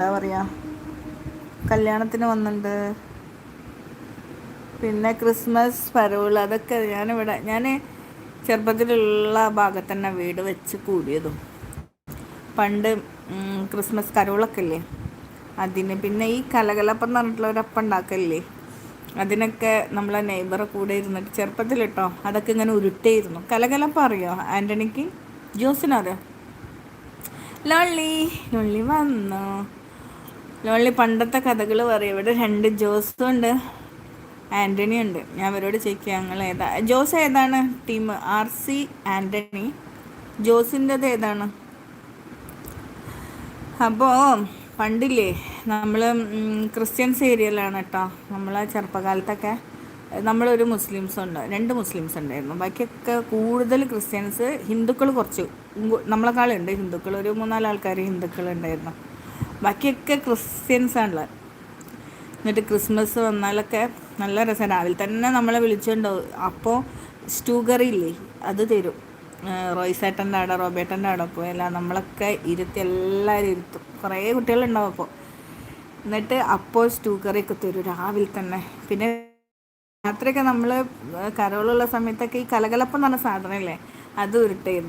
എന്താ പറയുക, കല്യാണത്തിന് വന്നിട്ടുണ്ട്. പിന്നെ ക്രിസ്മസ് പരോൾ അതൊക്കെ ഞാൻ ചെറുപ്പത്തിലുള്ള ഭാഗത്ത് തന്നെ വീട് വെച്ച് കൂടിയതും പണ്ട് ക്രിസ്മസ് കരോളൊക്കെ ഇല്ലേ അതിന്. പിന്നെ ഈ കലകലപ്പം എന്ന് പറഞ്ഞിട്ടുള്ള ഒരപ്പം ഉണ്ടാക്കലില്ലേ, അതിനൊക്കെ നമ്മളെ നെയ്ബറെ കൂടെ ഇരുന്നിട്ട് ചെറുപ്പത്തിൽ കേട്ടോ അതൊക്കെ ഇങ്ങനെ ഉരുട്ടേയിരുന്നു. കലകലപ്പം അറിയോ ആൻ്റണിക്ക്? ജോസിനറിയോ? ലോള്ളി ലോള്ളി വന്നു. ലോള്ളി പണ്ടത്തെ കഥകൾ പറയും. ഇവിടെ 2 ജോസും ഉണ്ട്, ആൻ്റണി ഉണ്ട്. ഞാൻ അവരോട് ചോദിക്കുക ഞങ്ങൾ ഏതാ, ജോസ് ഏതാണ് ടീം? RC ആൻ്റണി. ജോസിൻ്റെത് ഏതാണ്? അപ്പോൾ പണ്ടില്ലേ നമ്മൾ ക്രിസ്ത്യൻസ് ഏരിയയിലാണ് കേട്ടോ നമ്മളെ ചെറുപ്പകാലത്തൊക്കെ. നമ്മളൊരു മുസ്ലിംസ് ഉണ്ട്, 2 മുസ്ലിംസ് ഉണ്ടായിരുന്നു. ബാക്കിയൊക്കെ കൂടുതൽ ക്രിസ്ത്യൻസ്. ഹിന്ദുക്കൾ കുറച്ച് നമ്മളെക്കാളുണ്ട് ഹിന്ദുക്കൾ, ഒരു 3-4 ആൾക്കാർ ഹിന്ദുക്കൾ ഉണ്ടായിരുന്നു. ബാക്കിയൊക്കെ ക്രിസ്ത്യൻസാണുള്ളത്. എന്നിട്ട് ക്രിസ്മസ് വന്നാലൊക്കെ നല്ല രസം. രാവിലെ തന്നെ നമ്മളെ വിളിച്ചുണ്ടാവും. അപ്പോൾ സ്റ്റൂ കറി ഇല്ലേ അത് തരും. റോയ്സേട്ടൻ്റെ അവിടെ, റോബേട്ടൻ്റെ അവിടെ പോയല്ല നമ്മളൊക്കെ ഇരുത്തി, എല്ലാവരും ഇരുത്തും. കുറേ കുട്ടികളുണ്ടാവും അപ്പോൾ. എന്നിട്ട് അപ്പോൾ സ്റ്റൂ കറിയൊക്കെ തരും രാവിലെ തന്നെ. പിന്നെ രാത്രിയൊക്കെ നമ്മൾ കരോളുള്ള സമയത്തൊക്കെ ഈ കലകലപ്പം എന്ന് പറഞ്ഞ സാധനമല്ലേ അത് ഉരുട്ടായിരുന്നു.